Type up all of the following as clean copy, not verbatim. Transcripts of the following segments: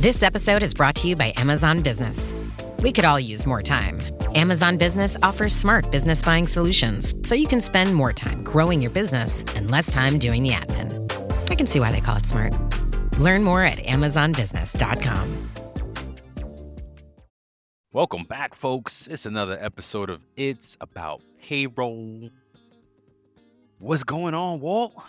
This episode is brought to you by Amazon Business. We could all use more time. Amazon Business offers smart business buying solutions so you can spend more time growing your business and less time doing the admin. I can see why they call it smart. Learn more at amazonbusiness.com. Welcome back, folks. It's another episode of It's About Payroll. What's going on, Walt?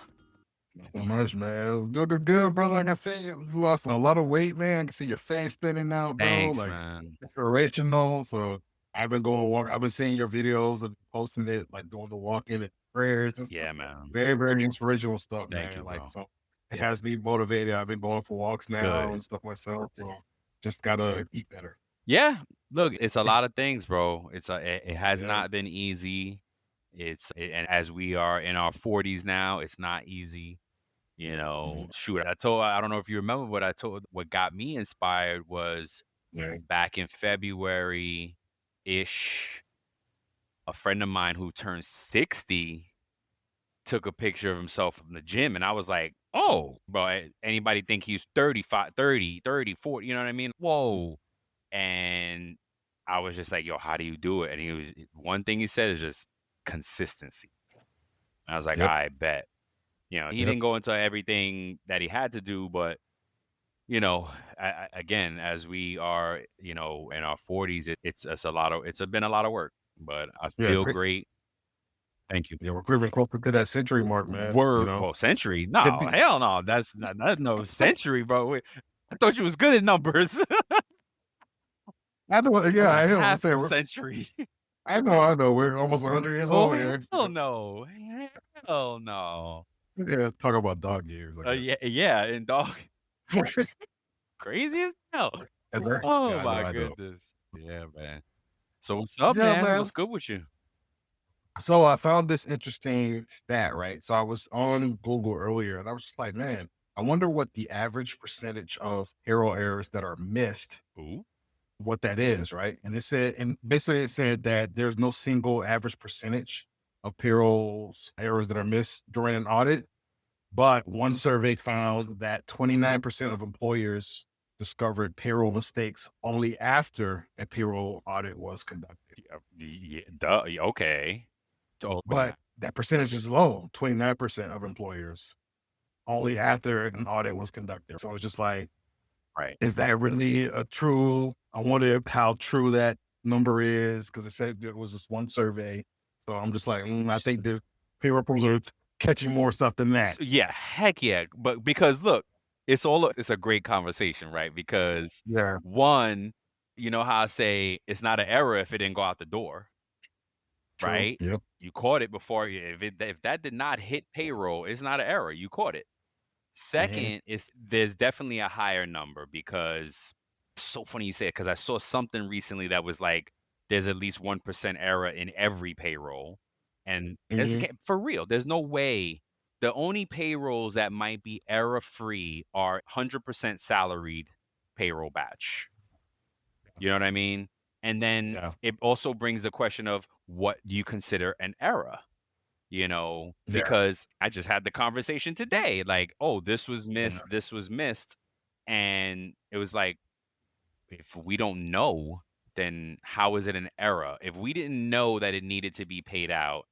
Not much, man. Good, brother. Like I said, you lost a lot of weight, man. I can see your face thinning out, bro. Thanks, like, man. inspirational. So I've been going walk. I've been seeing your videos and posting it, like doing the walking and prayers. And Yeah, stuff. man. Very, very inspirational stuff, Thank man. you, like, bro. so it has me motivated. I've been going for walks now Good. and stuff myself. So just gotta eat better. Yeah, look, it's a lot of things, bro. It has Yeah. not been easy. And as we are in our 40s now, it's not easy. You know, shoot, I don't know if you remember what got me inspired was Yeah. back in February-ish, a friend of mine who turned 60 took a picture of himself in the gym, and I was like, oh, bro, anybody think he's 35, 30, 40, you know what I mean? Whoa. And I was just like, yo, how do you do it? And one thing he said is just consistency. And I was like, Yep. I bet. You know, he Yep. didn't go into everything that he had to do, but, you know, again, as we are, you know, in our 40s, it's been a lot of work, but I Yeah, feel great. great. Thank you. Yeah, we're creeping closer to that century mark, man. Word. You know? Well, century? No, 50 hell no. That's no century, bro. I thought you was good at numbers. I know. Yeah, I hear what I'm Half saying. century. I know. We're almost 100 years old here. Hell no. Hell no. Yeah, talk about dog years. Yeah, and dog. Crazy as hell. Oh Yeah, my I know. goodness. Yeah, man. So what's up, Yeah, man? man. What's good with you? So I found this interesting stat, right? So I was on Google earlier and I was just like, man, I wonder what the average percentage of payroll errors that are missed, Ooh. what that is, right? And basically it said that there's no single average percentage of payroll errors that are missed during an audit. But one survey found that 29% of employers discovered payroll mistakes only after a payroll audit was conducted. Yeah, duh. Okay. Oh, But that percentage is low, 29% of employers only after an audit was conducted. So it's just like, right. is that really I wonder how true that number is, because it said there was this one survey. So I'm just like, I think the payroll pros are catching more stuff than that. Yeah, heck yeah. But because look, it's a great conversation, right? Because Yeah. one, you know how I say it's not an error if it didn't go out the door. True. Right? Yep. You caught it before. If that did not hit payroll, it's not an error. You caught it. Second is there's definitely a higher number, because it's so funny you say it, because I saw something recently that was like there's at least 1% error in every payroll, and for real, there's no way. The only payrolls that might be error free are 100% salaried payroll batch. You know what I mean? And then it also brings the question of what do you consider an error? You know, because I just had the conversation today, like, oh, this was missed, this was missed. And it was like, if we don't know, then how is it an error? If we didn't know that it needed to be paid out,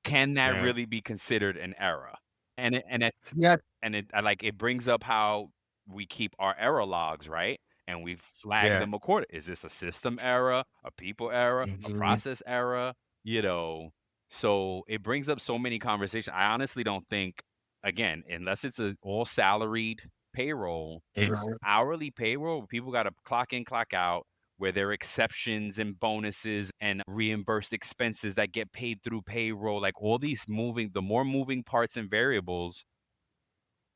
can that really be considered an error? And it brings up how we keep our error logs, right? And we flag them accordingly. Is this a system error, a people error, a process error? You know, so it brings up so many conversations. I honestly don't think, again, unless it's an all salaried payroll, hourly payroll, people got to clock in, clock out, where there are exceptions and bonuses and reimbursed expenses that get paid through payroll, like all these the more moving parts and variables.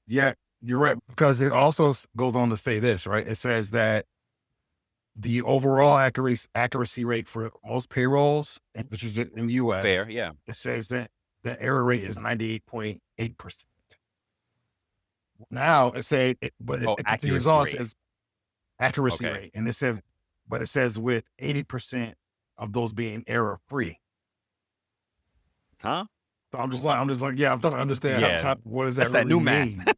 Yeah, you're right, because it also goes on to say this, right? It says that the overall accuracy rate for most payrolls, which is in the U.S., fair, yeah, it says that the error rate is 98.8%. Now it continues on, it says accuracy rate, and it says with 80% of those being error free. Huh? So I'm just like, yeah, I'm trying to understand what does that That's really that new mean? math.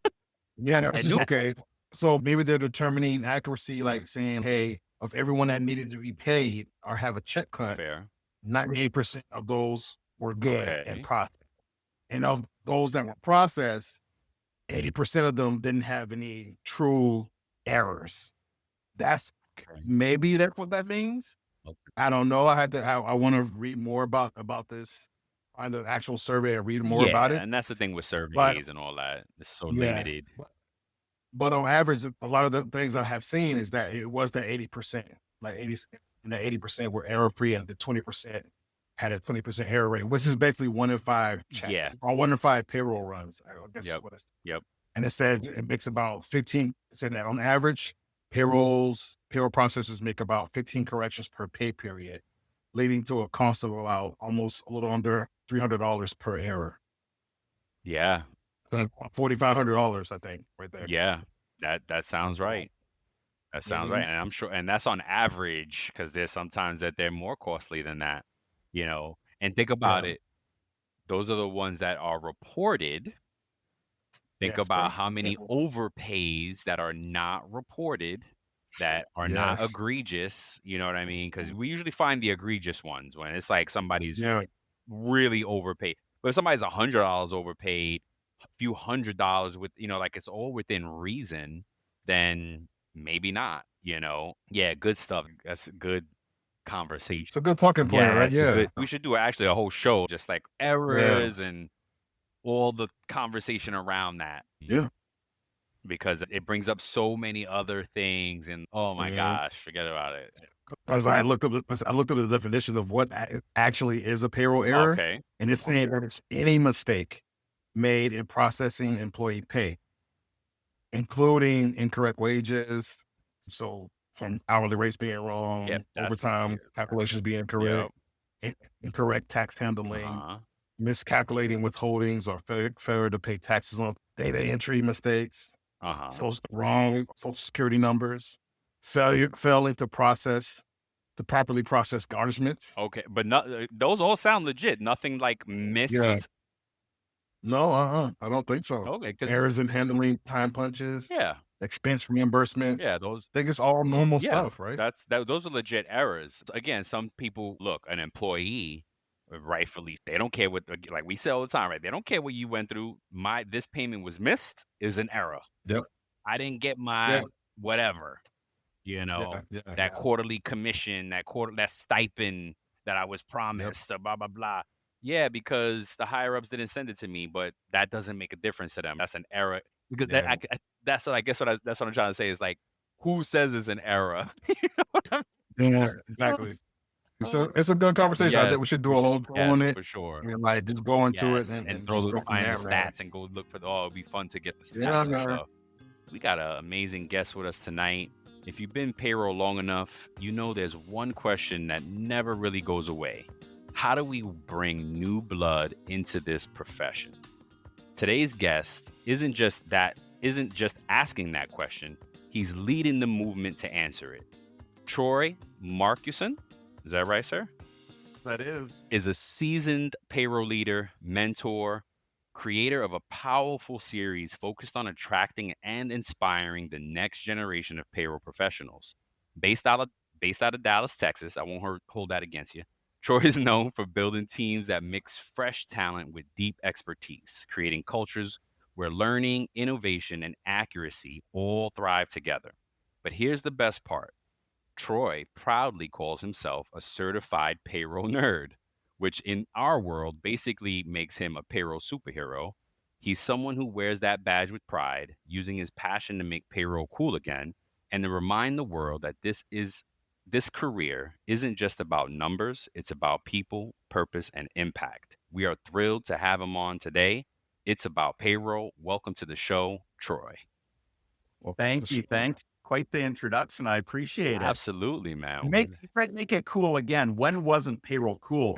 Yeah, it's just okay. So maybe they're determining accuracy, like saying, hey, of everyone that needed to be paid or have a check cut, Fair. 98% of those were good and Okay. processed. And of those that were processed, 80% of them didn't have any true errors. That's Okay. maybe that's what that means. Okay. I don't know. I want to read more about this, find the actual survey and read more about it. And that's the thing with But surveys and all that. It's so yeah, limited. but on average, a lot of the things I have seen is that it was the 80%, like 80, and the 80% were error free, and the 20% had a 20% error rate, which is basically 1 in 5 checks Yeah. or 1 in 5 payroll runs. I guess Yep. is what it's. Yep. And it says it makes about 15. It said that on average, payroll processors make about 15 corrections per pay period, leading to a cost of about almost a little under $300 per error. Yeah. $4,500, I think, right there. Yeah. That sounds right. That sounds right. Mhm. And I'm sure, and that's on average, because there's sometimes that they're more costly than that, and think about Yeah. it. Those are the ones that are reported. Think Yes, about bro. how many overpays that are not reported, that are not Yes. egregious. You know what I mean? Because we usually find the egregious ones when it's like somebody's Yeah. really overpaid. But if somebody's $100 overpaid, a few $100 with, like it's all within reason, then maybe not, Yeah, good stuff. That's a good conversation. It's a good talking point, Yeah, right? it's a Yeah. good. We should do actually a whole show just like Yeah. errors and all the conversation around that. Yeah. Because it brings up so many other things, and oh my Mhm. gosh, forget about it. Because I looked up the definition of what actually is a payroll error, Okay. and it's saying that it's any mistake made in processing employee pay, including incorrect wages. So from hourly rates being wrong, Yep. overtime calculations being incorrect, incorrect tax handling, Uh-huh. miscalculating withholdings, or failure to pay taxes on data entry mistakes. Uh-huh. So wrong Social Security numbers, failing to properly process garnishments. Okay, but those all sound legit. Nothing like missed. Yeah. No, I don't think so. Okay, because Errors in handling time punches, yeah, expense reimbursements. those. I think it's all normal Yeah, stuff, right? those are legit errors. Again, some people look an employee, rightfully, they don't care what, like we say all the time, right? They don't care what you went through. This payment was missed is an error. Yep. I didn't get my whatever. That quarterly commission, that stipend that I was promised, blah blah blah. Yeah, because the higher ups didn't send it to me, but that doesn't make a difference to them. That's an error. Because that's what I guess that's what I'm trying to say is like, who says it's an error? Yeah, exactly. So it's a good conversation. I Yes, think we should do a whole show on it. for sure. And like just go into it Yes, and throw just go the from find there, the man. stats and go look for it'd be fun to get the stats Yeah, and man. stuff. We got an amazing guest with us tonight. If you've been payroll long enough, you know there's one question that never really goes away. How do we bring new blood into this profession? Today's guest isn't just asking that question. He's leading the movement to answer it. Troy Markusson, is that right, sir? That is a seasoned payroll leader, mentor, creator of a powerful series focused on attracting and inspiring the next generation of payroll professionals. Based out of Dallas, Texas, I won't hold that against you. Troy is known for building teams that mix fresh talent with deep expertise, creating cultures where learning, innovation, and accuracy all thrive together. But here's the best part. Troy proudly calls himself a certified payroll nerd, which in our world basically makes him a payroll superhero. He's someone who wears that badge with pride, using his passion to make payroll cool again and to remind the world that this career isn't just about numbers, it's about people, purpose, and impact. We are thrilled to have him on today. It's About Payroll. Welcome to the show, Troy. Well, thank you. Thanks. Quite the introduction. I appreciate it. Absolutely, man. Make it cool again. When wasn't payroll cool?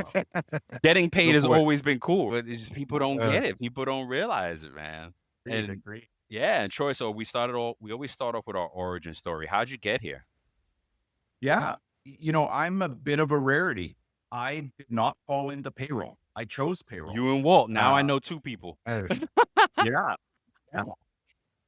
Getting paid Good has point. always been cool. But it's just people don't get it. People don't realize it, man. Agree. Yeah, and Troy, so we always start off with our origin story. How'd you get here? Yeah. I'm a bit of a rarity. I did not fall into payroll. I chose payroll. You and Walt. Now I know two people. Yes. Yeah.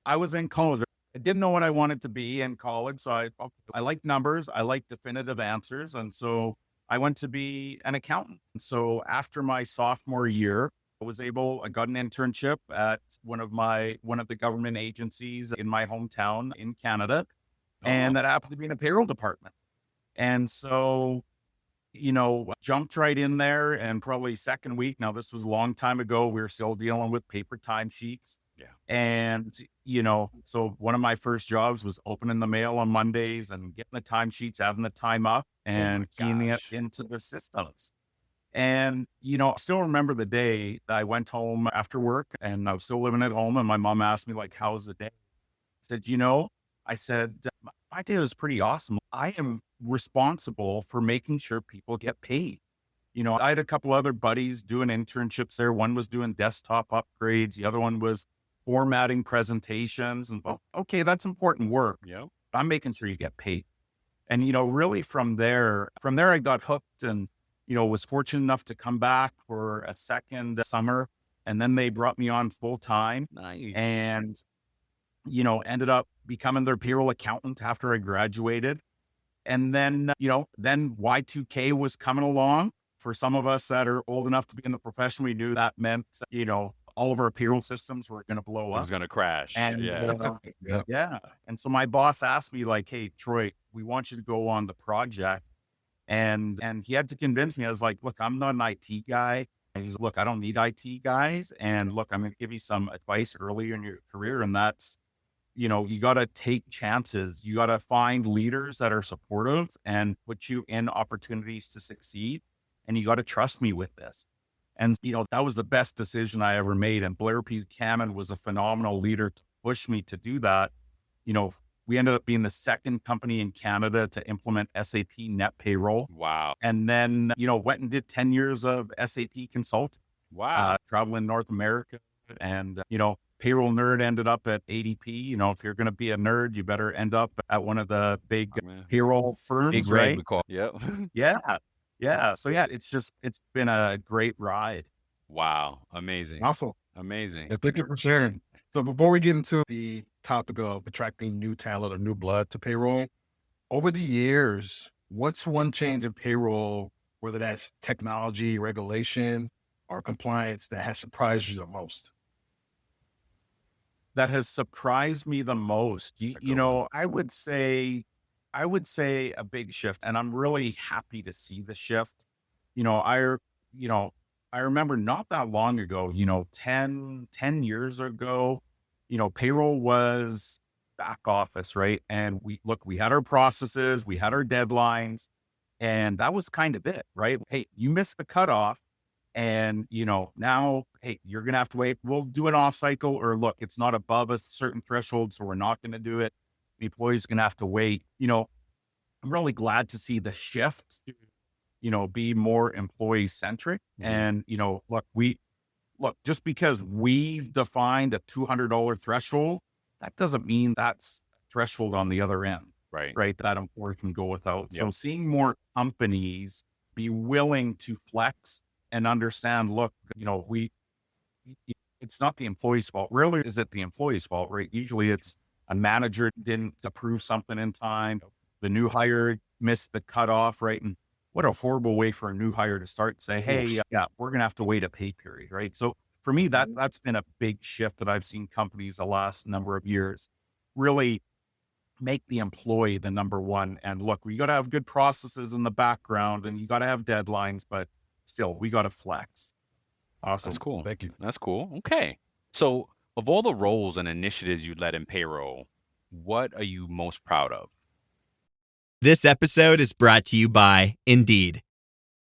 I was in college. didn't know what I wanted to be in college. So I like numbers. I like definitive answers. And so I went to be an accountant. And so after my sophomore year, I got an internship at one of the government agencies in my hometown in Canada. And that happened to be in a payroll department. And so, jumped right in there, and probably second week. Now, this was a long time ago. We were still dealing with paper timesheets. Yeah. And, so one of my first jobs was opening the mail on Mondays and getting the timesheets, having the time up and keying it into the systems. And, I still remember the day that I went home after work, and I was still living at home, and my mom asked me, like, how's the day? I said, my day was pretty awesome. I am responsible for making sure people get paid. I had a couple other buddies doing internships there. One was doing desktop upgrades. The other one was formatting presentations. And okay, that's important work. Yep. I'm making sure you get paid. And, really from there, I got hooked and, was fortunate enough to come back for a second summer. And then they brought me on full time. Nice. And, ended up becoming their payroll accountant after I graduated. And then, then Y2K was coming along. For some of us that are old enough to be in the profession, we knew that meant, all of our payroll systems were going to blow up. It was going to crash. And yeah. And so my boss asked me, like, hey, Troy, we want you to go on the project. And he had to convince me. I was like, look, I'm not an IT guy. And he's like, look, I don't need IT guys. And look, I'm going to give you some advice early in your career. And that's, you got to take chances. You got to find leaders that are supportive and put you in opportunities to succeed. And you got to trust me with this. And, that was the best decision I ever made. And Blair Buchanan was a phenomenal leader to push me to do that. We ended up being the second company in Canada to implement SAP Net Payroll. Wow. And then, went and did 10 years of SAP consulting. Wow. Traveling North America. And, payroll nerd ended up at ADP. If you're going to be a nerd, you better end up at one of the big payroll firms, Big right? Yep. Yeah. So it's been a great ride. Wow. Amazing. Awesome. Amazing. Yeah, thank you for sharing. So before we get into the topic of attracting new talent or new blood to payroll, over the years, what's one change in payroll, whether that's technology, regulation, or compliance, that has surprised you the most? That has surprised me the most. I would say a big shift, and I'm really happy to see the shift. I remember not that long ago, 10 years ago, payroll was back office, right? And we had our processes, we had our deadlines, and that was kind of it, right? Hey, you missed the cutoff. And, now, hey, you're going to have to wait. We'll do an off cycle, or look, it's not above a certain threshold, so we're not going to do it. The employee's going to have to wait. I'm really glad to see the shift to, be more employee centric. Mm-hmm. And, just because we've defined a $200 threshold, that doesn't mean that's threshold on the other end. Right. That employee can go without. Yep. So seeing more companies be willing to flex and understand, look, it's not the employee's fault. Rarely is it the employee's fault, right? Usually it's a manager didn't approve something in time. The new hire missed the cutoff, right? And what a horrible way for a new hire to start and say, hey, we're going to have to wait a pay period, right? So for me, that's been a big shift that I've seen companies the last number of years really make the employee the number one. And look, we got to have good processes in the background and you got to have deadlines, but still, we got to flex. Awesome. That's cool. Thank you. That's cool. Okay. So of all the roles and initiatives you led in payroll, what are you most proud of? This episode is brought to you by Indeed.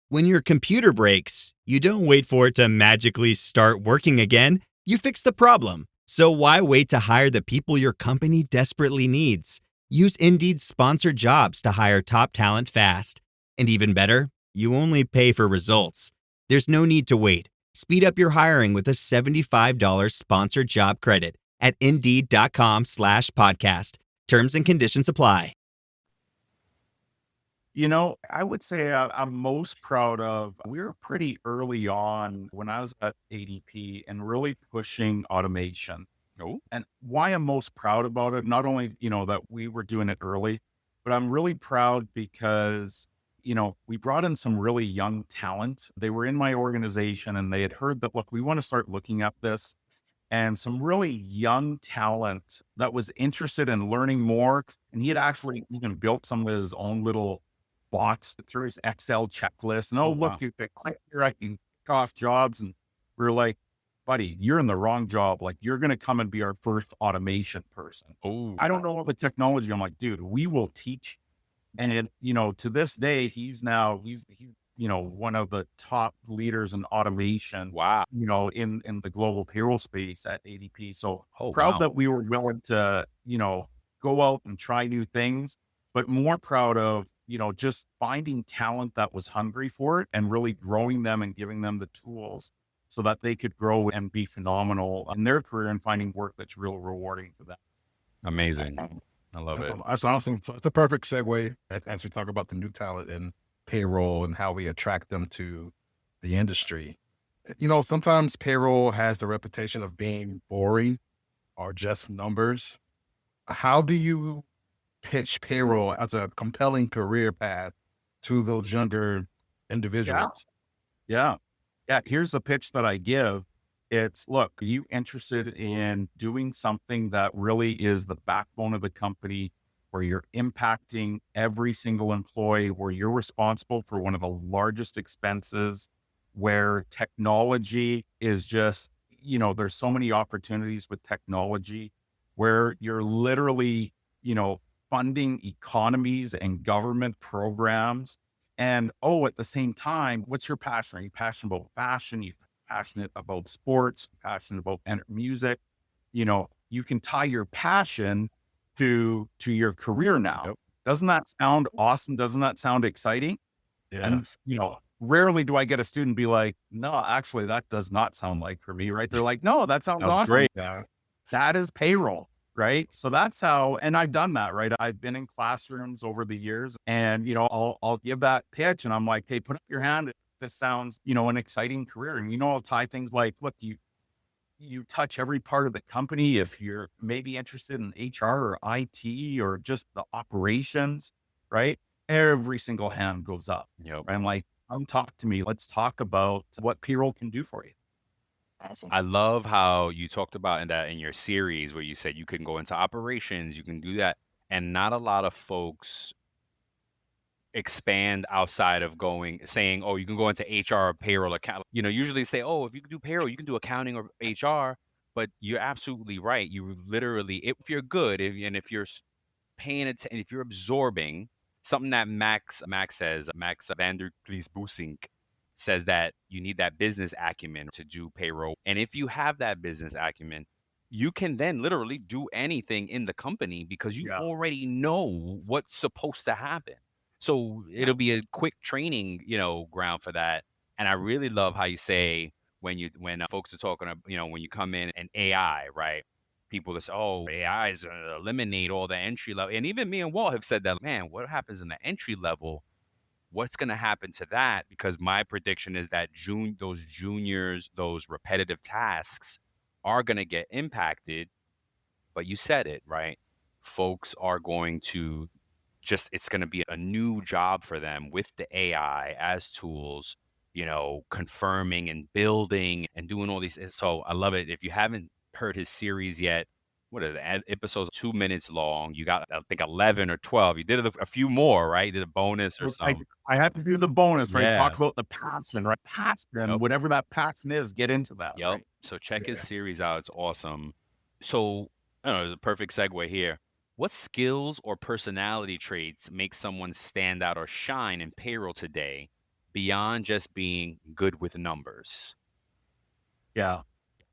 When your computer breaks, you don't wait for it to magically start working again. You fix the problem. So why wait to hire the people your company desperately needs? Use Indeed's sponsored jobs to hire top talent fast. And even better, you only pay for results. There's no need to wait. Speed up your hiring with a $75 sponsored job credit at Indeed.com/podcast. Terms and conditions apply. I would say I'm most proud of, we were pretty early on when I was at ADP and really pushing automation. Oh, And why I'm most proud about it, not only, that we were doing it early, but I'm really proud because, we brought in some really young talent. They were in my organization and they had heard that, look, we want to start looking at this, and some really young talent that was interested in learning more. And he had actually even built some of his own little bots through his Excel checklist. And Oh, look, wow. you click here, I can kick off jobs. And we were like, buddy, you're in the wrong job. Like, you're going to come and be our first automation person. oh, I don't know all the technology. I'm like, dude, we will teach. And to this day, he's one of the top leaders in automation, wow. in the global payroll space at ADP. So Oh, proud wow. that we were willing to, go out and try new things, but more proud of, just finding talent that was hungry for it and really growing them and giving them the tools so that they could grow and be phenomenal in their career and finding work that's real rewarding for them. Amazing. I love it. That's awesome. So it's the perfect segue as we talk about the new talent in payroll and how we attract them to the industry. Sometimes payroll has the reputation of being boring or just numbers. How do you pitch payroll as a compelling career path to those younger individuals? Yeah. Yeah. Here's the pitch that I give. It's, look, are you interested in doing something that really is the backbone of the company, where you're impacting every single employee, where you're responsible for one of the largest expenses, where technology is just, there's so many opportunities with technology, where you're literally, funding economies and government programs. And at the same time, what's your passion? Are you passionate about fashion? You passionate about sports? Passionate about music? You can tie your passion to your career now. Yep. Doesn't that sound awesome? Doesn't that sound exciting? And Yes. rarely do I get a student be like, no, actually, that does not sound like for me, right? They're like, no, that sounds Sounds awesome. great. Yeah. That is payroll, right? So that's how, and I've done that, right? I've been in classrooms over the years, and I'll give that pitch, and I'm like, hey, put up your hand if this sounds, an exciting career. And I'll tie things like, look, you touch every part of the company. If you're maybe interested in HR or IT or just the operations, right? Every single hand goes up. Yep. I'm like, come talk to me. Let's talk about what payroll can do for you. Awesome. I love how you talked about in your series where you said you can go into operations, you can do that. And not a lot of folks expand outside of saying, oh, you can go into HR or payroll account. Usually say, oh, if you can do payroll, you can do accounting or HR. But you're absolutely right. You literally, if you're good, if you're paying attention, if you're absorbing something that Max says, Max Vander Busink says that you need that business acumen to do payroll. And if you have that business acumen, you can then literally do anything in the company because you already know what's supposed to happen. So it'll be a quick training, ground for that. And I really love how you say when folks are talking, when you come in and AI, right? People that say, oh, AI is going to eliminate all the entry level. And even me and Walt have said that, man, what happens in the entry level? What's going to happen to that? Because my prediction is that those juniors, those repetitive tasks are going to get impacted. But you said it, right? Folks are going to it's going to be a new job for them with the AI as tools, confirming and building and doing all these. So I love it. If you haven't heard his series yet, what are the episodes 2 minutes long? You got, I think, 11 or 12. You did a few more, right? You did a bonus or something. I have to do the bonus, right? Yeah. Talk about the passion, right? Passion, Yep. whatever that passion is, get into that. Yep. Right? So check his series out. It's awesome. So I don't know, the perfect segue here. What skills or personality traits make someone stand out or shine in payroll today beyond just being good with numbers? Yeah.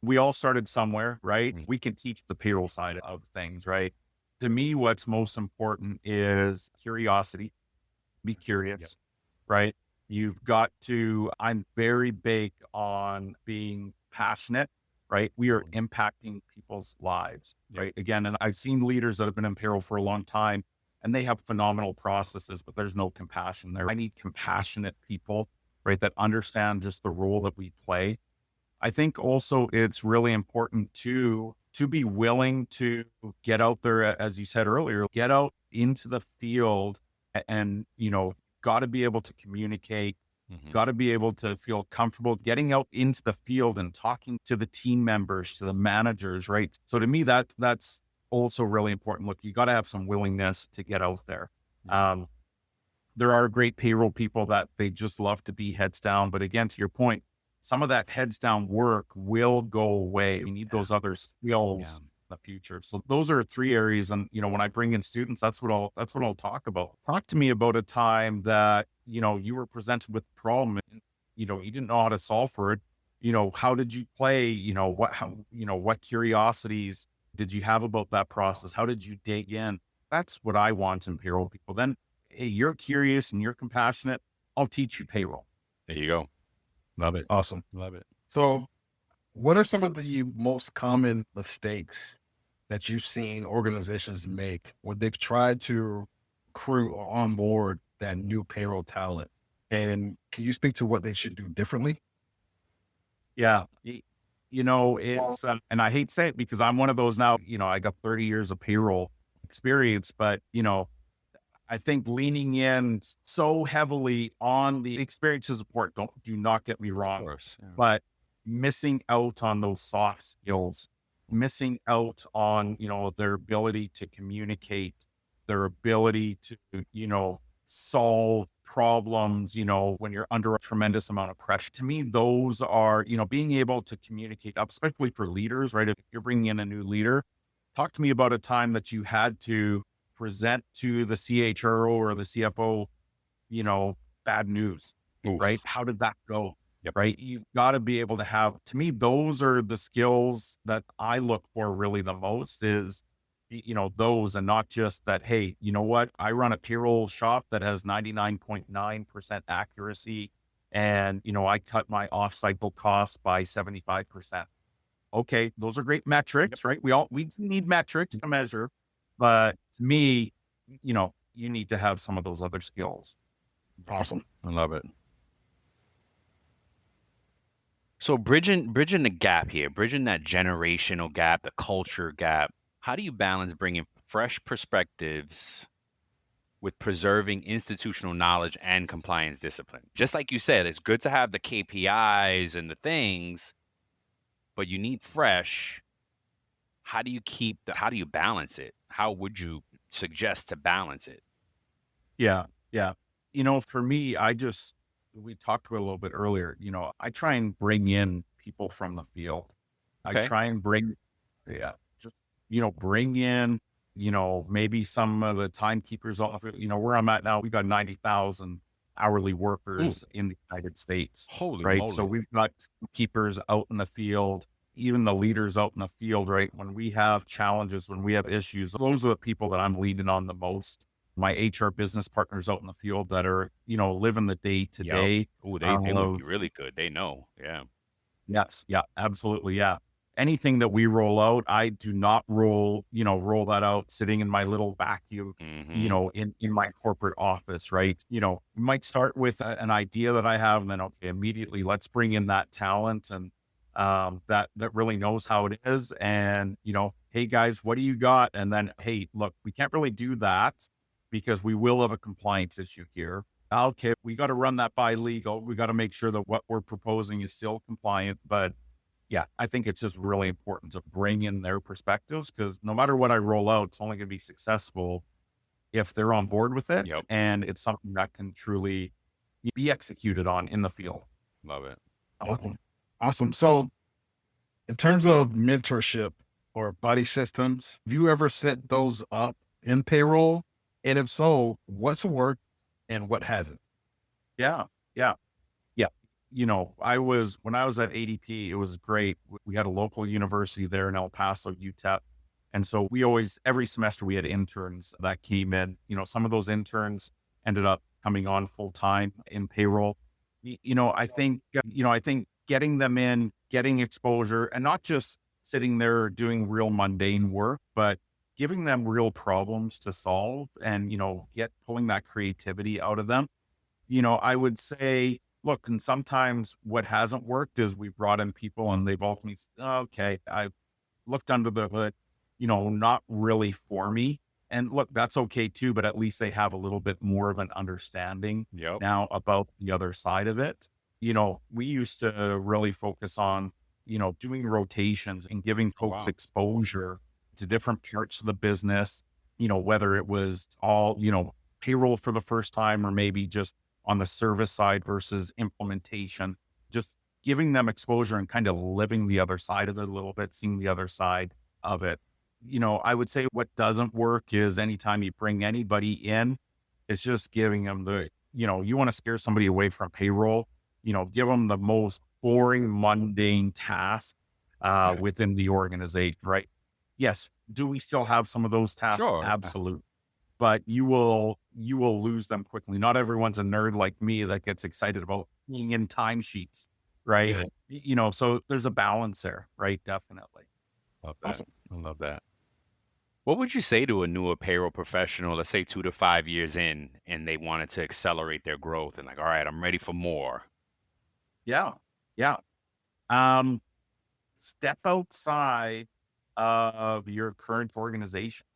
We all started somewhere, right? Mhm. We can teach the payroll side of things, right? To me, what's most important is curiosity. Be curious, right? You've got to, I'm very big on being passionate, right? We are impacting people's lives, right? Again, and I've seen leaders that have been in payroll for a long time and they have phenomenal processes, but there's no compassion there. I need compassionate people, right? That understand just the role that we play. I think also it's really important to to be willing to get out there, as you said earlier, get out into the field and, got to be able to communicate, got to be able to feel comfortable getting out into the field and talking to the team members, to the managers, right? So to me, that's also really important. Look, you got to have some willingness to get out there. There are great payroll people that they just love to be heads down. But again, to your point, some of that heads down work will go away. We need those other skills in the future. So those are 3 areas. And, when I bring in students, that's what I'll talk about. Talk to me about a time that, you were presented with a problem and, you didn't know how to solve for it. How did you play? What curiosities did you have about that process? How did you dig in? That's what I want in payroll people. Then, hey, you're curious and you're compassionate. I'll teach you payroll. There you go. Love it. Awesome. Love it. So what are some of the most common mistakes that you've seen organizations make when they've tried to recruit or onboard that new payroll talent? And can you speak to what they should do differently? Yeah. It's, and I hate to say it because I'm one of those now, I got 30 years of payroll experience, but, I think leaning in so heavily on the experience support, do not get me wrong, but missing out on those soft skills, missing out on, their ability to communicate, their ability to, solve problems, when you're under a tremendous amount of pressure. To me, those are, being able to communicate, especially for leaders, right? If you're bringing in a new leader, talk to me about a time that you had to present to the CHRO or the CFO, bad news, right? How did that go? Right? You've got to be able to have, to me, those are the skills that I look for really the most is, those, and not just that, hey, you know what? I run a payroll shop that has 99.9% accuracy and, I cut my off-cycle costs by 75%. Okay. Those are great metrics, right? We need metrics to measure. But to me, you need to have some of those other skills. Awesome. I love it. So bridging the gap here, bridging that generational gap, the culture gap, how do you balance bringing fresh perspectives with preserving institutional knowledge and compliance discipline? Just like you said, it's good to have the KPIs and the things, but you need fresh. How do you balance it? How would you suggest to balance it? Yeah. Yeah. For me, we talked about it a little bit earlier, I try and bring in people from the field. Okay. I try and bring in, maybe some of the timekeepers off, where I'm at now, we've got 90,000 hourly workers in the United States. Holy right. moly. So we've got keepers out in the field, even the leaders out in the field, right? When we have challenges, when we have issues, those are the people that I'm leaning on the most. My HR business partners out in the field that are, living the day to day. They look really good. They know. Yeah. Yes. Yeah, absolutely. Yeah. Anything that we roll out, I do not roll that out sitting in my little vacuum, in my corporate office, right? We might start with an idea that I have and then, okay, immediately let's bring in that talent and that really knows how it is. And, hey guys, what do you got? And then, hey, look, we can't really do that because we will have a compliance issue here. Okay, we got to run that by legal. We got to make sure that what we're proposing is still compliant. But yeah, I think it's just really important to bring in their perspectives because no matter what I roll out, it's only going to be successful if they're on board with it. Yep. And it's something that can truly be executed on in the field. Love it. Awesome. So in terms of mentorship or buddy systems, have you ever set those up in payroll? And if so, what's worked and what hasn't? Yeah. When I was at ADP, it was great. We had a local university there in El Paso, UTEP. And so every semester we had interns that came in, some of those interns ended up coming on full time in payroll. I think getting them in, getting exposure and not just sitting there doing real mundane work, but giving them real problems to solve and, pulling that creativity out of them. I would say, look, and sometimes what hasn't worked is we brought in people and they've ultimately said, okay, I've looked under the hood, not really for me. And look, that's okay too, but at least they have a little bit more of an understanding Yep. now about the other side of it. We used to really focus on, doing rotations and giving Oh, folks wow. exposure to different parts of the business, whether it was all, payroll for the first time or maybe just on the service side versus implementation, just giving them exposure and kind of living the other side of it a little bit, seeing the other side of it. I would say what doesn't work is anytime you bring anybody in, it's just giving them you want to scare somebody away from payroll, give them the most boring, mundane task within the organization, right? Yes. Do we still have some of those tasks? Sure. Absolutely. But you will lose them quickly. Not everyone's a nerd like me that gets excited about being in timesheets, right? So there's a balance there, right? Definitely. Love that. I love that. What would you say to a newer payroll professional, let's say 2 to 5 years in, and they wanted to accelerate their growth and like, all right, I'm ready for more? Yeah. Yeah. Step outside of your current organization.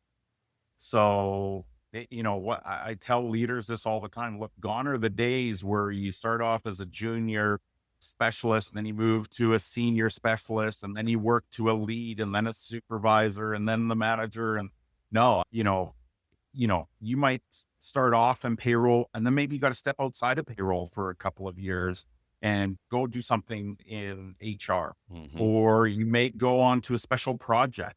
So, what I tell leaders this all the time, look, gone are the days where you start off as a junior specialist, and then you move to a senior specialist, and then you work to a lead and then a supervisor and then the manager. And no, you might start off in payroll and then maybe you got to step outside of payroll for a couple of years and go do something in HR, or you may go on to a special project,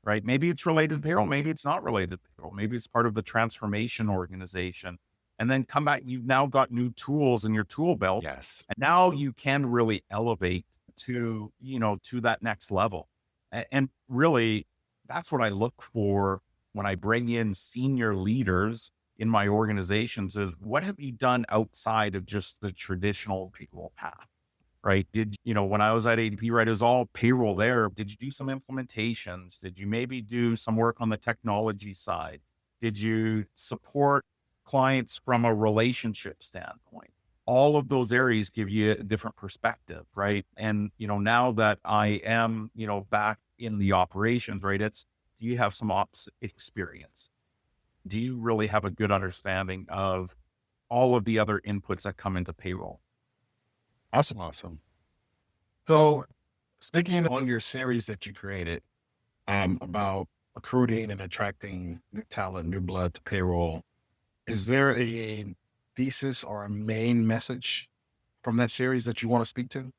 right? Maybe it's related to payroll. Maybe it's not related to payroll. Maybe it's part of the transformation organization, and then come back. You've now got new tools in your tool belt. Yes. And now you can really elevate to, to that next level. And really that's what I look for when I bring in senior leaders in my organizations is what have you done outside of just the traditional payroll path, right? When I was at ADP, right, it was all payroll there. Did you do some implementations? Did you maybe do some work on the technology side? Did you support clients from a relationship standpoint? All of those areas give you a different perspective, right? And, now that I am, back in the operations, right, do you have some ops experience? Do you really have a good understanding of all of the other inputs that come into payroll? Awesome. So speaking on your series that you created about recruiting and attracting new talent, new blood to payroll, is there a thesis or a main message from that series that you want to speak to?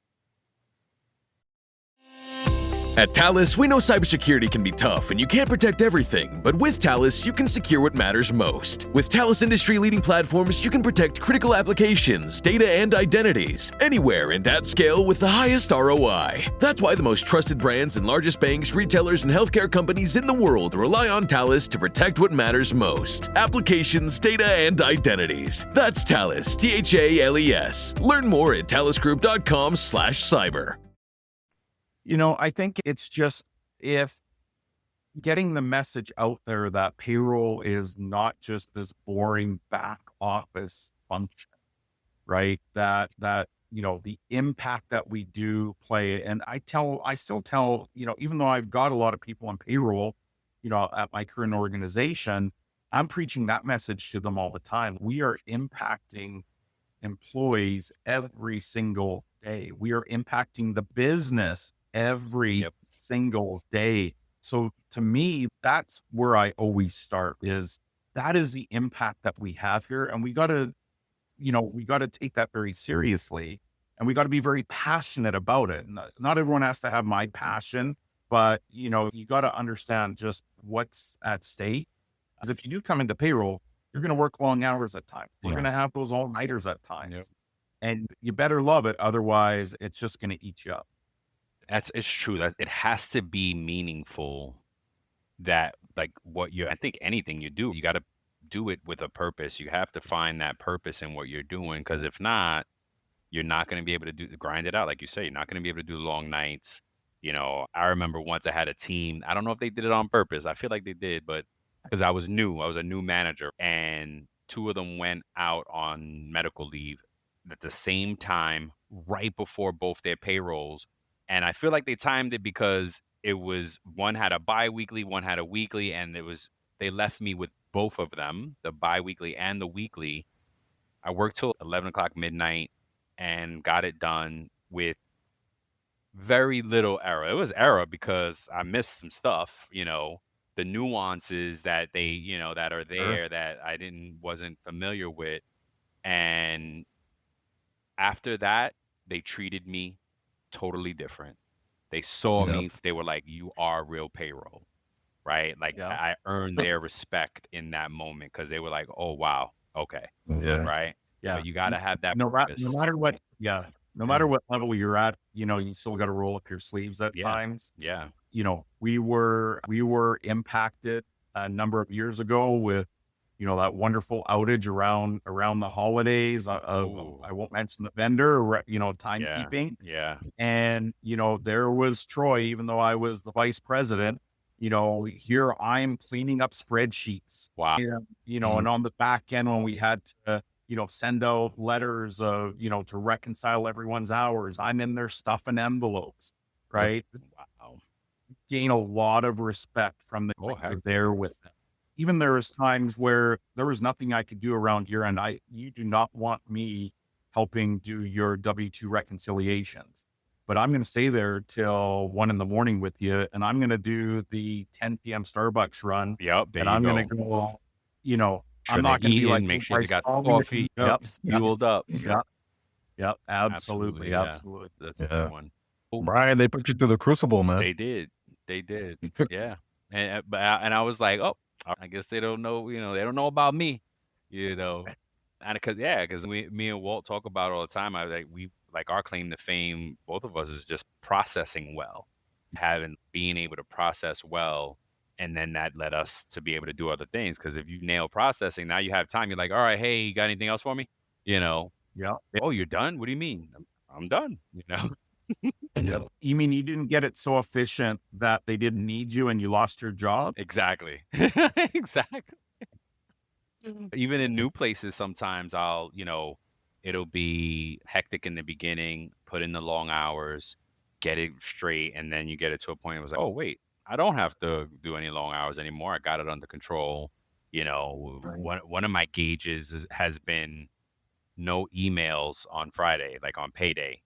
At Talus, we know cybersecurity can be tough and you can't protect everything, but with Talus, you can secure what matters most. With Talus industry-leading platforms, you can protect critical applications, data, and identities anywhere and at scale with the highest ROI. That's why the most trusted brands and largest banks, retailers, and healthcare companies in the world rely on Talus to protect what matters most: applications, data, and identities. That's Talus, T-H-A-L-E-S. Learn more at talusgroup.com/cyber. I think it's just if getting the message out there that payroll is not just this boring back office function, right? That the impact that we do play. And I still tell, even though I've got a lot of people on payroll, at my current organization, I'm preaching that message to them all the time. We are impacting employees every single day. We are impacting the business every single day. So to me, that's where I always start that is the impact that we have here. And we got to take that very seriously, and we got to be very passionate about it. Not everyone has to have my passion, but you got to understand just what's at stake. Because if you do come into payroll, you're going to work long hours at times. We're going to have those all-nighters at times, and you better love it. Otherwise, it's just going to eat you up. It's true that it has to be meaningful. That like I think anything you do, you got to do it with a purpose. You have to find that purpose in what you're doing, because if not, you're not going to be able to grind it out. Like you say, you're not going to be able to do long nights. I remember once I had a team. I don't know if they did it on purpose. I feel like they did, but because I was a new manager, and 2 of them went out on medical leave at the same time, right before both their payrolls. And I feel like they timed it because it was one had a bi-weekly, one had a weekly, and they left me with both of them, the bi-weekly and the weekly. I worked till 11 o'clock midnight and got it done with very little error. It was error because I missed some stuff, the nuances that that are there that I wasn't familiar with. And after that, they treated me totally different. They saw Yep. me, they were like, you are real payroll, right? Like Yeah. I earned their respect in that moment because they were like, oh, wow, okay, Yeah. right? Yeah. But you got to have that No purpose. matter what, no matter what level you're at, you still got to roll up your sleeves at times. Yeah. We were impacted a number of years ago with, that wonderful outage around the holidays. I won't mention the vendor, timekeeping. Yeah. And, there was Troy, even though I was the vice president, here I'm cleaning up spreadsheets. Wow. And on the back end when we had to, send out letters of, to reconcile everyone's hours, I'm in there stuffing envelopes, right? Wow. Gain a lot of respect from the heck. there with them. Even there was times where there was nothing I could do around here, and you do not want me helping do your W-2 reconciliations. But I'm going to stay there till 1 a.m. with you, and I'm going to do the 10 p.m. Starbucks run. Yep. There and you I'm go. going to go, Sure I'm not going to be like, make sure they got all coffee. Yep. Fueled up. Yep. Absolutely. Yeah. Absolutely. That's a good one. Brian, they put you through the crucible, man. They did. Yeah. And I was like, oh, I guess they don't know, they don't know about me, and because me and Walt talk about it all the time. Our claim to fame, both of us, is just processing well, being able to process well. And then that led us to be able to do other things. Because if you nail processing, now you have time. You're like, all right, hey, you got anything else for me? Yeah. Oh, you're done? What do you mean? I'm done, You mean you didn't get it so efficient that they didn't need you and you lost your job? Exactly. Exactly. Even in new places, sometimes it'll be hectic in the beginning, put in the long hours, get it straight, and then you get it to a point where it's like, oh, wait, I don't have to do any long hours anymore. I got it under control. One of my gauges has been no emails on Friday, like on payday.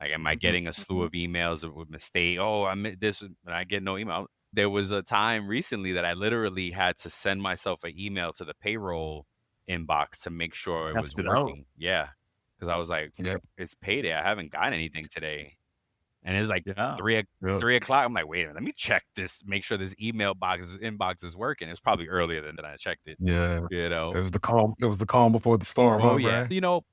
Like, am I getting a slew of emails with mistake? Oh, I missed this, and I get no email. There was a time recently that I literally had to send myself an email to the payroll inbox to make sure it was working. Yeah, because I was like, it's payday. I haven't got anything today, and it's like 3 o'clock. I'm like, wait a minute, let me check this, make sure this inbox is working. It's probably earlier than I checked it. Yeah, It was the calm. It was the calm before the storm. Oh yeah, it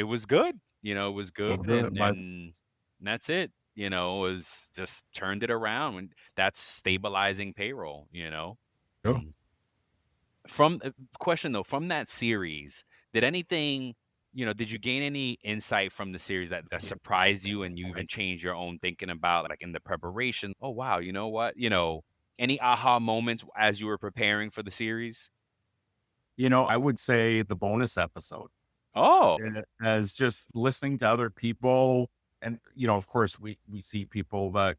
was good. It was good, good. and that's it. It was just turned it around. And that's stabilizing payroll. Yeah. From question though, from that series, did anything? Did you gain any insight from the series that surprised you, and you even changed your own thinking about, like, in the preparation? Oh wow, you know what? Any aha moments as you were preparing for the series? I would say the bonus episode. Oh, as just listening to other people. And, of course, we see people that,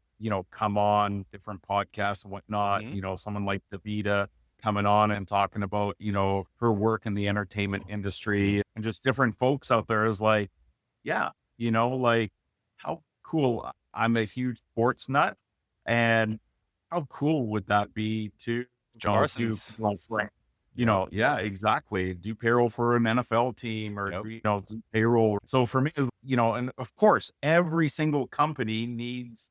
come on different podcasts and whatnot, someone like Davida coming on and talking about, her work in the entertainment industry, and just different folks out there is like, like, how cool. I'm a huge sports nut. And how cool would that be to exactly. Do payroll for an NFL team, or, do payroll. So for me, and of course, every single company needs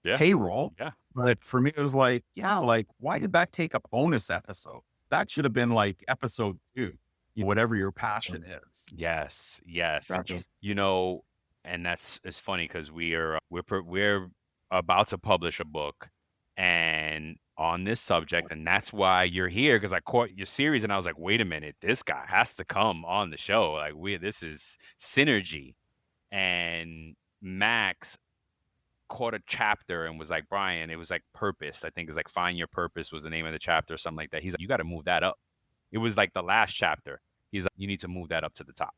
payroll. Yeah. But for me, it was like, why did that take a bonus episode? That should have been like episode 2, whatever your passion is. Yes. Gotcha. And it's funny because we're about to publish a book and on this subject, and that's why you're here, because I caught your series and I was like, wait a minute, this guy has to come on the show. Like, this is synergy. And Max caught a chapter and was like, Brian, it was like purpose. I think it's like Find Your Purpose was the name of the chapter or something like that. He's like, you got to move that up. It was like the last chapter. He's like, you need to move that up to the top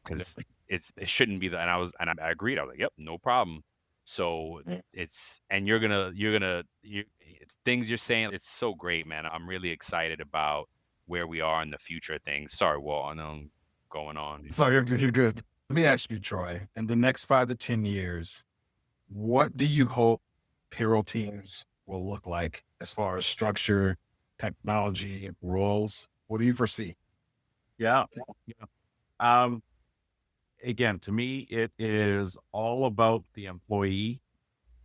because it shouldn't be and I agreed. I was like, yep, no problem. So Mm. things you're saying, it's so great, man. I'm really excited about where we are in the future of things. Sorry, Walt, I know I'm going on. So you're good. You're good. Let me ask you, Troy, in the next 5 to 10 years, what do you hope payroll teams will look like as far as structure, technology, roles? What do you foresee? Yeah. Um, Again, to me, it is all about the employee.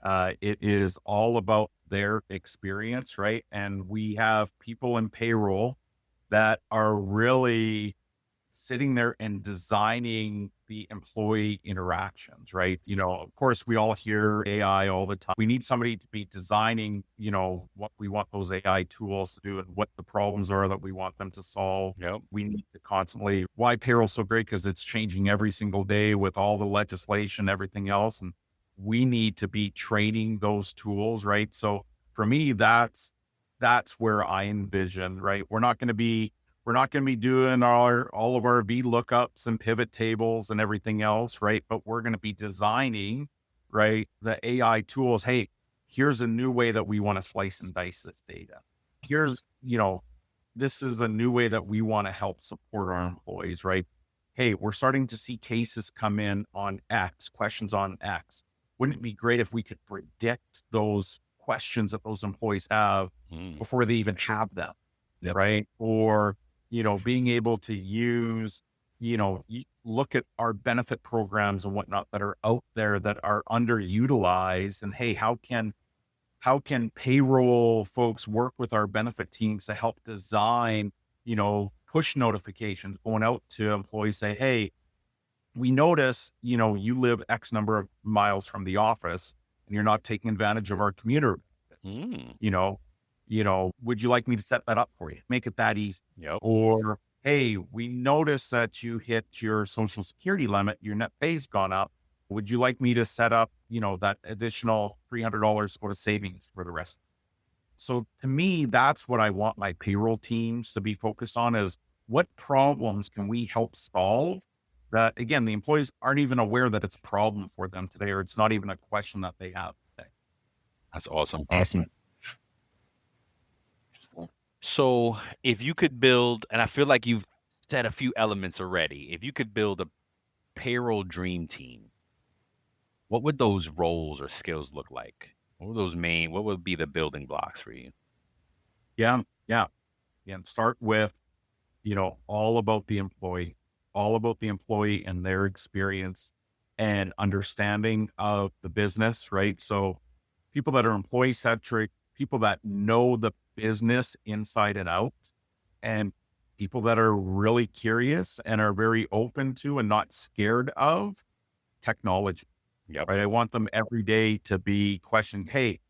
It is all about their experience, right? And we have people in payroll that are really sitting there and designing the employee interactions, right? Of course, we all hear AI all the time. We need somebody to be designing, what we want those AI tools to do and what the problems are that we want them to solve. Yep. We need to constantly, why payroll's so great? Because it's changing every single day with all the legislation, everything else. And we need to be training those tools, right? So for me, that's where I envision, right? We're not going to be doing all of our VLOOKUPs and pivot tables and everything else, right? But we're going to be designing, right, the AI tools. Hey, here's a new way that we want to slice and dice this data. Here's, this is a new way that we want to help support our employees, right? Hey, we're starting to see cases come in on X, questions on X. Wouldn't it be great if we could predict those questions that those employees have before they even have them, Yep. right? Or, being able to use, look at our benefit programs and whatnot that are out there that are underutilized. And hey, how can payroll folks work with our benefit teams to help design, push notifications going out to employees, say, hey, we notice, you live X number of miles from the office and you're not taking advantage of our commuter benefits. Would you like me to set that up for you? Make it that easy. Yep. Or, hey, we noticed that you hit your social security limit, your net pay's gone up. Would you like me to set up, that additional $300 for the savings for the rest? So to me, that's what I want my payroll teams to be focused on, is what problems can we help solve that, again, the employees aren't even aware that it's a problem for them today, or it's not even a question that they have today. That's awesome. Awesome. So if you could build, and I feel like you've said a few elements already, if you could build a payroll dream team, what would those roles or skills look like? What would be the building blocks for you? Yeah. And start with, all about the employee and their experience and understanding of the business, right? So people that are employee centric, people that know the business inside and out, and people that are really curious and are very open to and not scared of technology. Yep. Right. I want them every day to be questioning, hey,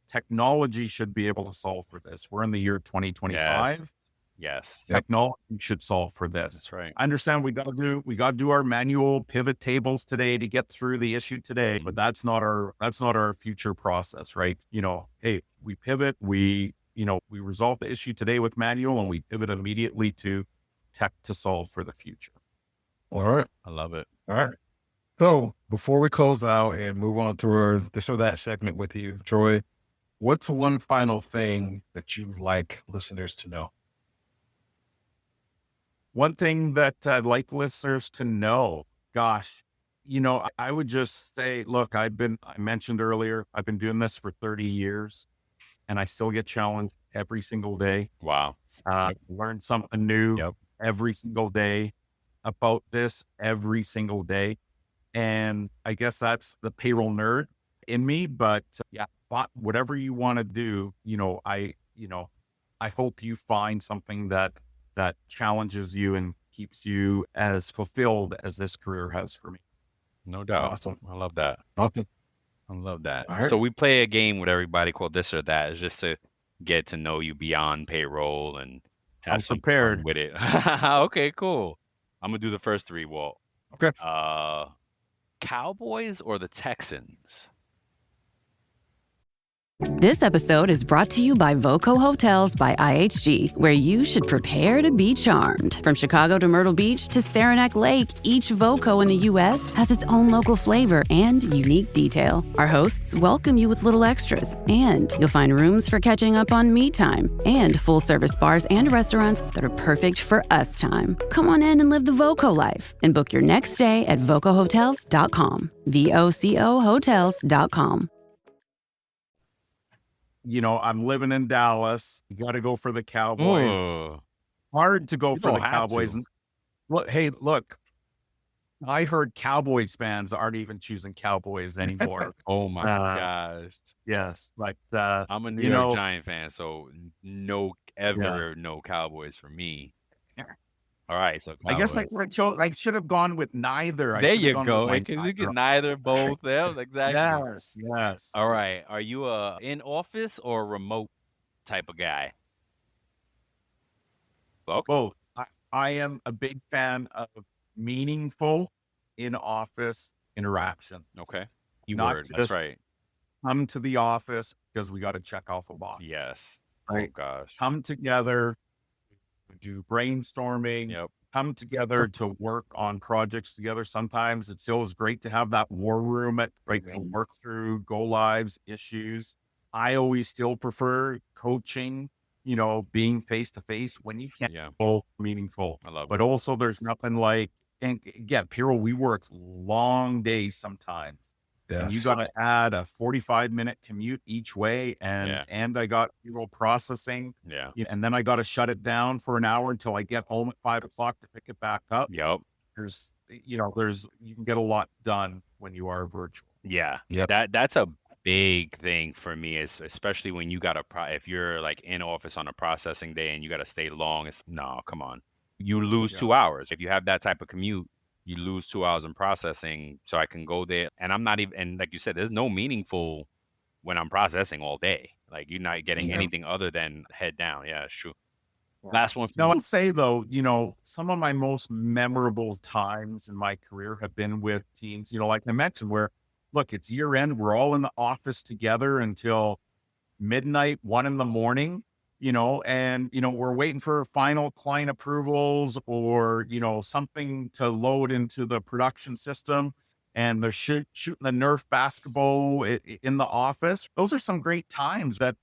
technology should be able to solve for this. We're in the year 2025. Yes. Technology should solve for this. That's right. I understand we got to do our manual pivot tables today to get through the issue today, but that's not our future process, right? Hey, we pivot, we resolve the issue today with manual, and we pivot immediately to tech to solve for the future. All right. I love it. All right. So before we close out and move on to this or that segment with you, Troy, what's one final thing that you'd like listeners to know? One thing that I'd like listeners to know, gosh, I would just say, look, I mentioned earlier, I've been doing this for 30 years and I still get challenged every single day. Wow. Learn something new every single day about this every single day. And I guess that's the payroll nerd in me, but whatever you want to do, I hope you find something that challenges you and keeps you as fulfilled as this career has for me. No doubt. Awesome. I love that. Awesome. I love that. All right. So we play a game with everybody called This or That. It's just to get to know you beyond payroll and have I'm some prepared fun with it. Okay, cool. I'm going to do the first three, Walt. Okay. Cowboys or the Texans? This episode is brought to you by Voco Hotels by IHG, where you should prepare to be charmed. From Chicago to Myrtle Beach to Saranac Lake, each Voco in the U.S. has its own local flavor and unique detail. Our hosts welcome you with little extras, and you'll find rooms for catching up on me time and full-service bars and restaurants that are perfect for us time. Come on in and live the Voco life and book your next stay at vocohotels.com. VOCO hotels.com. You know, I'm living in Dallas. You got to go for the Cowboys. Hard to go for the Cowboys. Look, hey, look, I heard Cowboys fans aren't even choosing Cowboys anymore. Oh my gosh. Yes. Like, I'm a New York Giant fan, so no Cowboys for me. All right, so Cowboys. I guess I should have gone with neither. There you go. Because you get neither, both. Yeah, exactly. Yes. All right. Are you a in office or remote type of guy? Both. I am a big fan of meaningful in office interactions. Okay. That's right. Come to the office because we got to check off a box. Yes. Right? Oh gosh. Come together, do brainstorming. Yep. Come together to work on projects together. Sometimes it still is great to have that war room to work through go lives, issues. I always still prefer coaching, being face to face when you can be meaningful. I love it. But also there's nothing like, and again, Payroll, we work long days sometimes. Yes. And you got to add a 45-minute commute each way. And I got payroll processing. Yeah. And then I got to shut it down for an hour until I get home at 5 o'clock to pick it back up. Yep. You can get a lot done when you are virtual. Yeah. Yep. That's a big thing for me, is especially when you got if you're like in office on a processing day and you got to stay long. Come on. You lose 2 hours. If you have that type of commute, you lose 2 hours in processing. So I can go there, and I'm not even, and like you said, there's no meaningful when I'm processing all day. Like, you're not getting anything other than head down. Yeah, sure. Last one. Now, I'd say though, some of my most memorable times in my career have been with teams, like I mentioned, where look, it's year end. We're all in the office together until midnight, 1 a.m, and, we're waiting for final client approvals or, something to load into the production system, and they're shooting the Nerf basketball in the office. Those are some great times that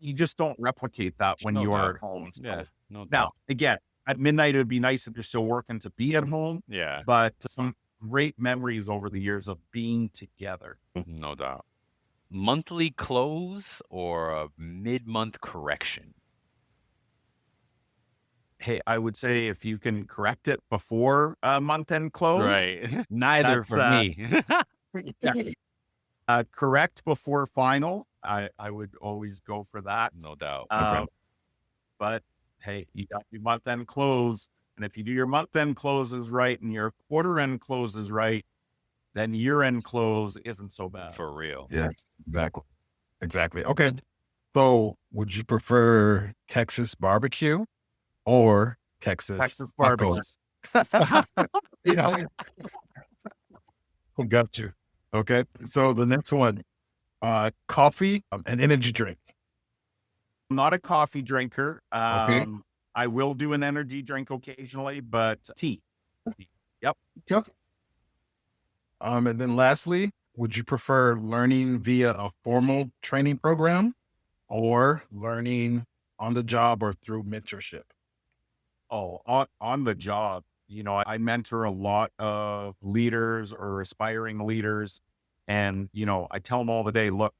you just don't replicate that when you are at home. So, Yeah. No doubt. now, again, at midnight, it would be nice if you're still working to be at home. Yeah. But some great memories over the years of being together. No doubt. Monthly close or a mid-month correction? Hey, I would say if you can correct it before month-end close. Right. Neither That's, for me. Correct before final. I would always go for that. No doubt. But hey, you got your month-end close. And if you do your month-end closes right and your quarter-end closes right, then year-end close isn't so bad. For real. Yeah, exactly. Okay. So would you prefer Texas barbecue or Texas barbecue? Got you. Okay. So the next one, coffee and energy drink. I'm not a coffee drinker. Okay. I will do an energy drink occasionally, but tea. Yep. And then lastly, would you prefer learning via a formal training program or learning on the job or through mentorship? Oh, on the job. I mentor a lot of leaders or aspiring leaders, and, I tell them all the day, look,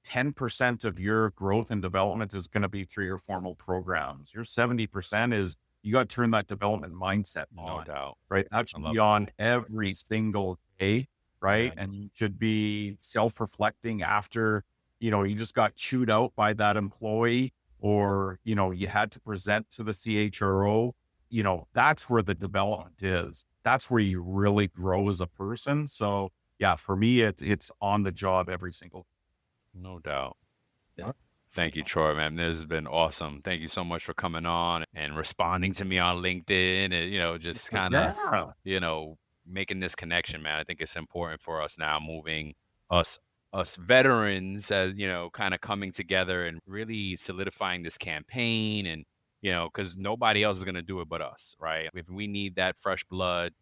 10% of your growth and development is going to be through your formal programs. Your 70% is you got to turn that development mindset on. No doubt. Right. That should be on every single day. Right. And you should be self-reflecting after, you just got chewed out by that employee, or, you had to present to the CHRO. That's where the development is. That's where you really grow as a person. So yeah, for me, it's on the job every single day. No doubt. Yeah. Thank you, Troy, man. This has been awesome. Thank you so much for coming on and responding to me on LinkedIn and, just kind of, making this connection, man. I think it's important for us now, moving us us veterans, as kind of coming together and really solidifying this campaign, and because nobody else is going to do it but us, right? If we need that fresh blood,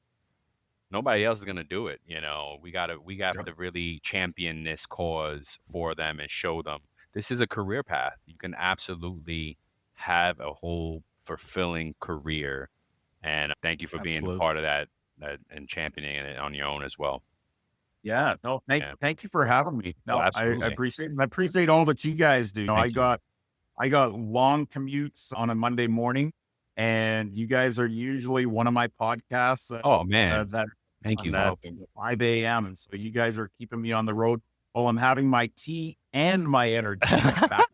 nobody else is going to do it. We got to really champion this cause for them and show them this is a career path. You can absolutely have a whole fulfilling career. And thank you for being a part of that and championing it on your own as well. Yeah, no, thank you for having me. No, I absolutely. appreciate it. And I appreciate all that you guys do. I got long commutes on a Monday morning, and you guys are usually one of my podcasts. Oh man, thank you. 5 a.m. And so you guys are keeping me on the road while I'm having my tea and my energy back.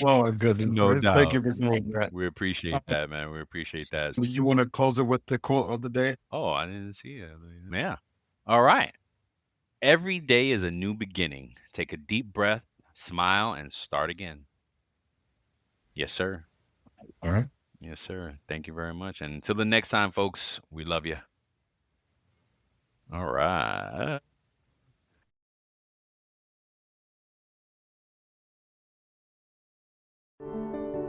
Well, good. No doubt. Thank you for saying that. We appreciate that, man. We appreciate that. Do you want to close it with the quote of the day? Oh, I didn't see it. Yeah. All right. Every day is a new beginning. Take a deep breath, smile, and start again. Yes, sir. All right. Yes, sir. Thank you very much. And until the next time, folks, we love you. All right.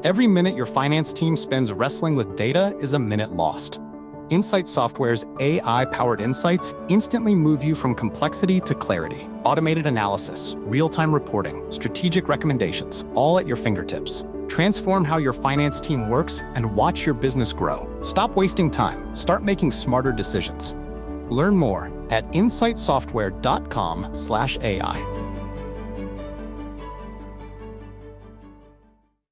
Every minute your finance team spends wrestling with data is a minute lost. Insight Software's AI-powered insights instantly move you from complexity to clarity. Automated analysis, real-time reporting, strategic recommendations, all at your fingertips. Transform how your finance team works and watch your business grow. Stop wasting time. Start making smarter decisions. Learn more at insightsoftware.com/AI.